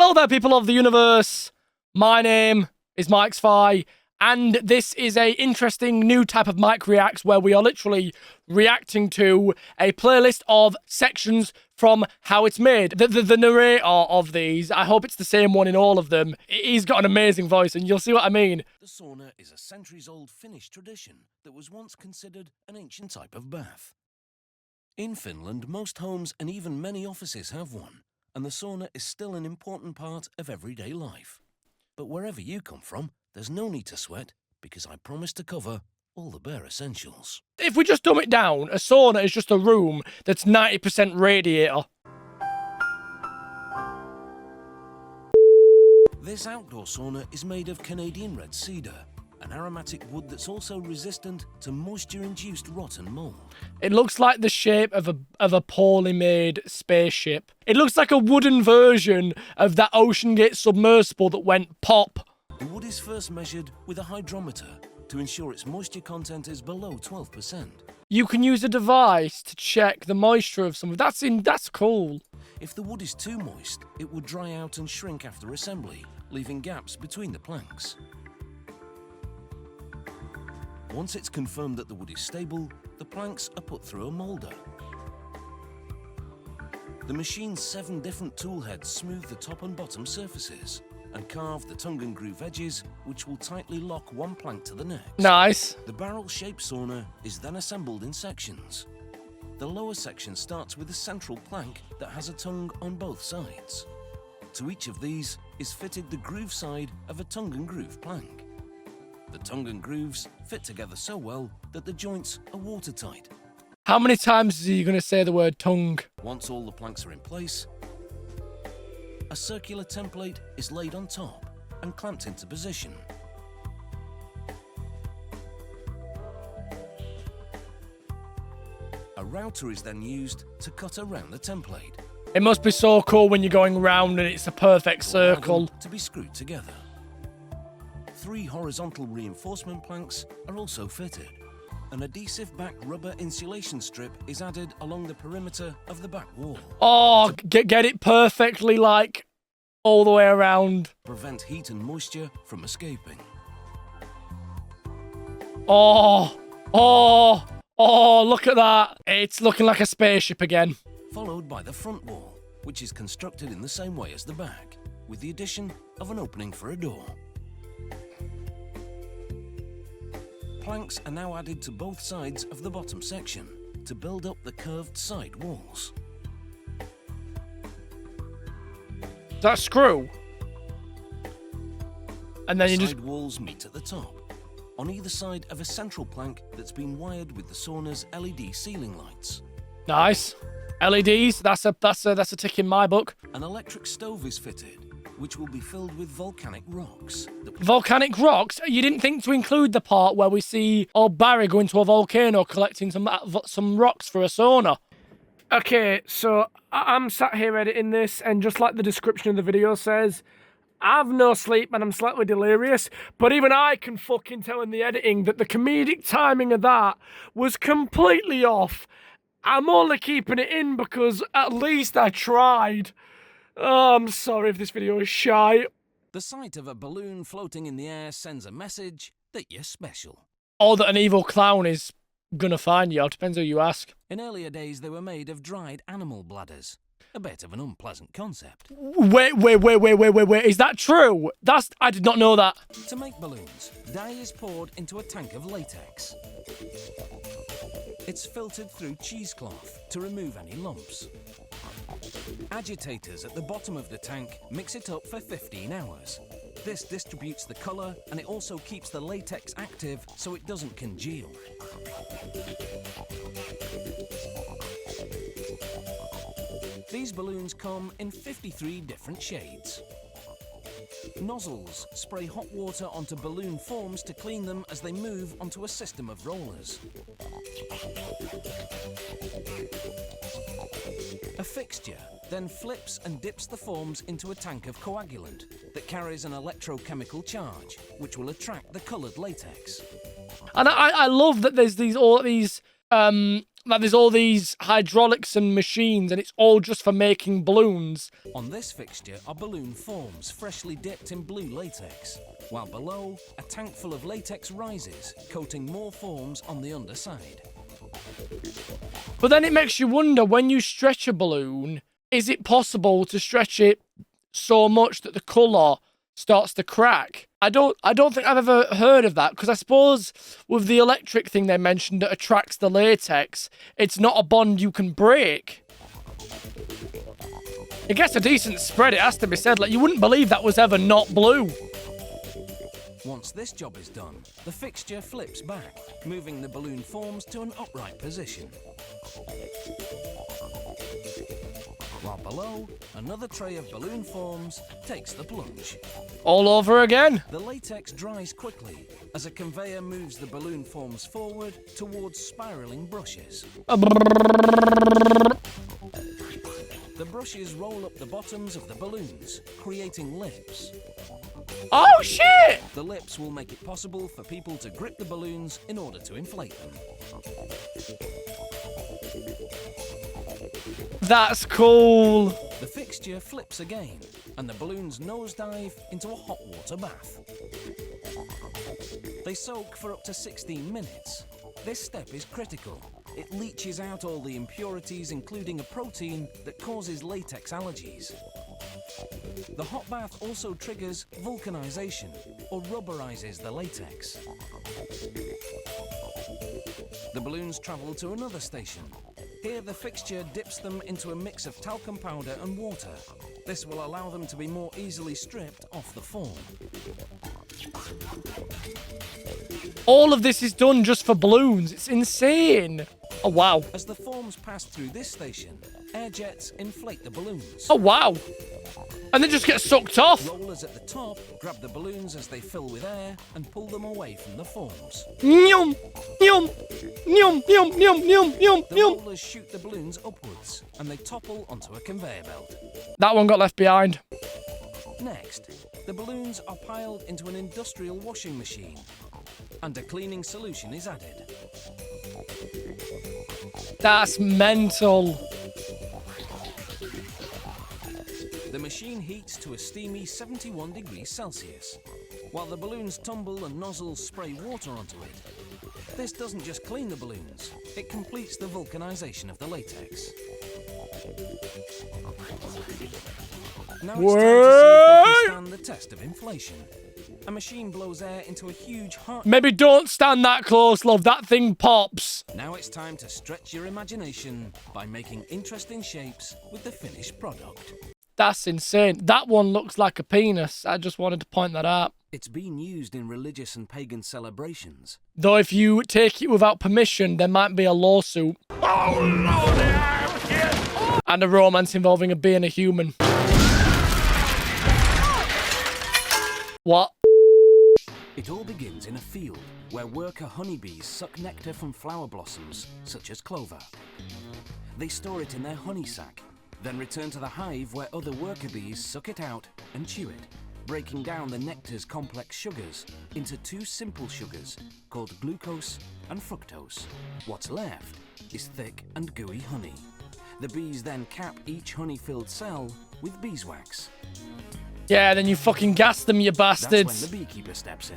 Hello there, people of the universe. My name is MichSciFi, and this is a interesting new type of Mike Reacts where we are literally reacting to a playlist of sections from how it's made. The narrator of these, I hope it's the same one in all of them. He's got an amazing voice, and you'll see what I mean. The sauna is a centuries-old Finnish tradition that was once considered an ancient type of bath. In Finland, most homes and even many offices have one, and the sauna is still an important part of everyday life. But wherever you come from, there's no need to sweat, because I promise to cover all the bare essentials. If we just dumb it down, a sauna is just a room that's 90% radiator. This outdoor sauna is made of Canadian red cedar, an aromatic wood that's also resistant to moisture-induced rot and mold. It looks like the shape of a poorly made spaceship. It looks like a wooden version of that Ocean Gate submersible that went pop. The wood is first measured with a hydrometer to ensure its moisture content is below 12%. You can use a device to check the moisture of something. That's cool. If the wood is too moist, it would dry out and shrink after assembly, leaving gaps between the planks. Once it's confirmed that the wood is stable, the planks are put through a moulder. The machine's 7 different tool heads smooth the top and bottom surfaces and carve the tongue and groove edges, which will tightly lock one plank to the next. Nice. The barrel-shaped sauna is then assembled in sections. The lower section starts with a central plank that has a tongue on both sides. To each of these is fitted the groove side of a tongue and groove plank. The tongue and grooves fit together so well that the joints are watertight. How many times is he going to say the word tongue? Once all the planks are in place, a circular template is laid on top and clamped into position. A router is then used to cut around the template. It must be so cool when you're going round and it's a perfect circle. To be screwed together. 3 horizontal reinforcement planks are also fitted. An adhesive-backed rubber insulation strip is added along the perimeter of the back wall. Oh, get it perfectly, like, all the way around. Prevent heat and moisture from escaping. Oh, look at that. It's looking like a spaceship again. Followed by the front wall, which is constructed in the same way as the back, with the addition of an opening for a door. Planks are now added to both sides of the bottom section to build up the curved side walls. That screw. And then you just... Side walls meet at the top, on either side of a central plank that's been wired with the sauna's LED ceiling lights. Nice. LEDs, that's a tick in my book. An electric stove is fitted, which will be filled with volcanic rocks. Volcanic rocks? You didn't think to include the part where we see old Barry going to a volcano collecting some rocks for a sauna? Okay, so I'm sat here editing this, and just like the description of the video says, I've no sleep and I'm slightly delirious, but even I can fucking tell in the editing that the comedic timing of that was completely off. I'm only keeping it in because at least I tried. Oh, I'm sorry if this video is shy. The sight of a balloon floating in the air sends a message that you're special. Or that an evil clown is gonna find you. It depends who you ask. In earlier days, they were made of dried animal bladders. A bit of an unpleasant concept. Wait. Is that true? I did not know that. To make balloons, dye is poured into a tank of latex. It's filtered through cheesecloth to remove any lumps. Agitators at the bottom of the tank mix it up for 15 hours. This distributes the colour, and it also keeps the latex active so it doesn't congeal. These balloons come in 53 different shades. Nozzles spray hot water onto balloon forms to clean them as they move onto a system of rollers. A fixture then flips and dips the forms into a tank of coagulant that carries an electrochemical charge, which will attract the coloured latex. And I love that there's all these Like there's all these hydraulics and machines, and it's all just for making balloons. On this fixture are balloon forms freshly dipped in blue latex, while below, a tank full of latex rises, coating more forms on the underside. But then it makes you wonder, when you stretch a balloon, is it possible to stretch it so much that the colour starts to crack? I don't think I've ever heard of that, because I suppose with the electric thing they mentioned that attracts the latex, it's not a bond you can break. It gets a decent spread, it has to be said. Like, you wouldn't believe that was ever not blue. Once this job is done, the fixture flips back, moving the balloon forms to an upright position. While below, another tray of balloon forms takes the plunge. All over again. The latex dries quickly as a conveyor moves the balloon forms forward towards spiraling brushes. The brushes roll up the bottoms of the balloons, creating lips. Oh shit! The lips will make it possible for people to grip the balloons in order to inflate them. That's cool. The fixture flips again, and the balloons nosedive into a hot water bath. They soak for up to 16 minutes. This step is critical. It leaches out all the impurities, including a protein that causes latex allergies. The hot bath also triggers vulcanization, or rubberizes the latex. The balloons travel to another station. Here, the fixture dips them into a mix of talcum powder and water. This will allow them to be more easily stripped off the form. All of this is done just for balloons. It's insane. Oh, wow. As the forms pass through this station, air jets inflate the balloons. Oh, wow. And they just get sucked off. Rollers at the top grab the balloons as they fill with air and pull them away from the forms. Nyum, nyum, nyum, nyum, nyum, nyum, nyum, The nyum. rollers shoot the balloons upwards, and they topple onto a conveyor belt. That one got left behind. Next, the balloons are piled into an industrial washing machine, and a cleaning solution is added. That's mental. The machine heats to a steamy 71 degrees Celsius, while the balloons tumble and nozzles spray water onto it. This doesn't just clean the balloons, it completes the vulcanization of the latex. Now it's time to see if they can stand the test of inflation. A machine blows air into a huge heart. Maybe don't stand that close, love. That thing pops. Now it's time to stretch your imagination by making interesting shapes with the finished product. That's insane. That one looks like a penis. I just wanted to point that out. It's been used in religious and pagan celebrations. Though if you take it without permission, there might be a lawsuit. Oh, Lord, And a romance involving a bee and a human. What? It all begins in a field where worker honeybees suck nectar from flower blossoms, such as clover. They store it in their honey sac, then return to the hive where other worker bees suck it out and chew it, breaking down the nectar's complex sugars into two simple sugars called glucose and fructose. What's left is thick and gooey honey. The bees then cap each honey-filled cell with beeswax. Yeah, then you fucking gas them, you That's bastards. when the beekeeper steps in.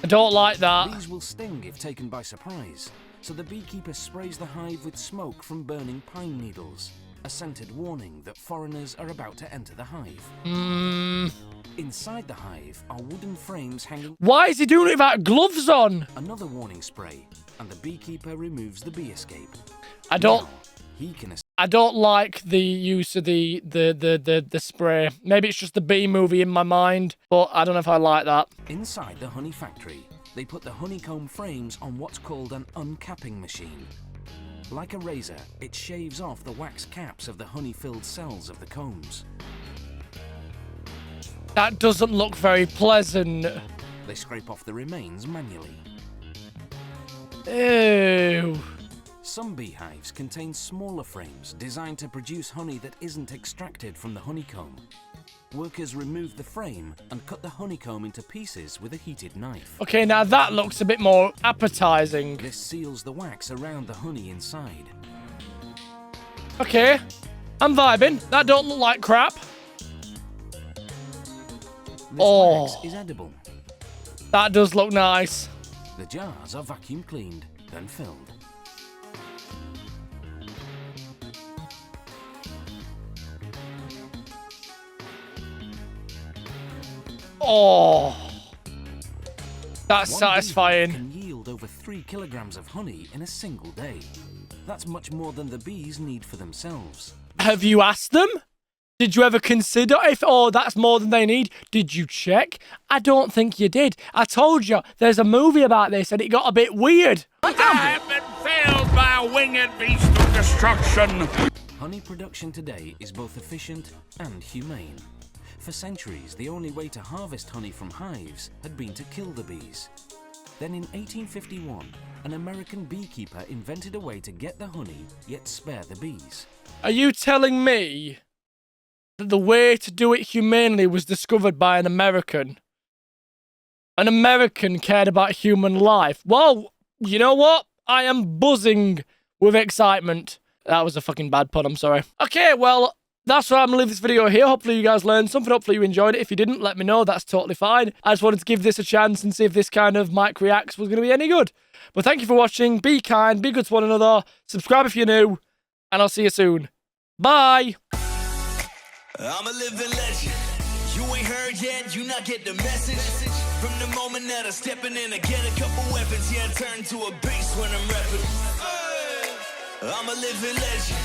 I don't like that. Bees will sting if taken by surprise, so the beekeeper sprays the hive with smoke from burning pine needles, a scented warning that foreigners are about to enter the hive. Inside the hive are wooden frames hanging. Why is he doing it without gloves on? Another warning spray, and the beekeeper removes the bee escape. I don't Now, he can I don't like the use of the spray. Maybe it's just the bee movie in my mind, but I don't know if I like that. Inside the honey factory, they put the honeycomb frames on what's called an uncapping machine. Like a razor, it shaves off the wax caps of the honey-filled cells of the combs. That doesn't look very pleasant. They scrape off the remains manually. Ew. Some beehives contain smaller frames designed to produce honey that isn't extracted from the honeycomb. Workers removed the frame and cut the honeycomb into pieces with a heated knife. Okay, now that looks a bit more appetizing. This seals the wax around the honey inside. Okay, I'm vibing. That don't look like crap. This Oh. wax is edible. That does look nice. The jars are vacuum cleaned, then filled. Oh, that's One satisfying. bee can yield over 3 kilograms of honey in a single day. That's much more than the bees need for themselves. Have you asked them? Did you ever consider if, oh, that's more than they need? Did you check? I don't think you did. I told you, there's a movie about this and it got a bit weird. I have been failed by a winged beast of destruction. Honey production today is both efficient and humane. For centuries, the only way to harvest honey from hives had been to kill the bees. Then in 1851, an American beekeeper invented a way to get the honey, yet spare the bees. Are you telling me that the way to do it humanely was discovered by an American? An American cared about human life. Well, you know what? I am buzzing with excitement. That was a fucking bad pun, I'm sorry. Okay, well, that's why I'm gonna leave this video here. Hopefully you guys learned something. Hopefully you enjoyed it. If you didn't, let me know. That's totally fine. I just wanted to give this a chance and see if this kind of mic reacts was going to be any good. But thank you for watching. Be kind. Be good to one another. Subscribe if you're new. And I'll see you soon. Bye. I'm a living legend. You ain't heard yet, you not get the message. From the moment that I'm stepping in, I get a couple weapons. Yeah, I turn to a beast when I'm repping. I'm a living legend.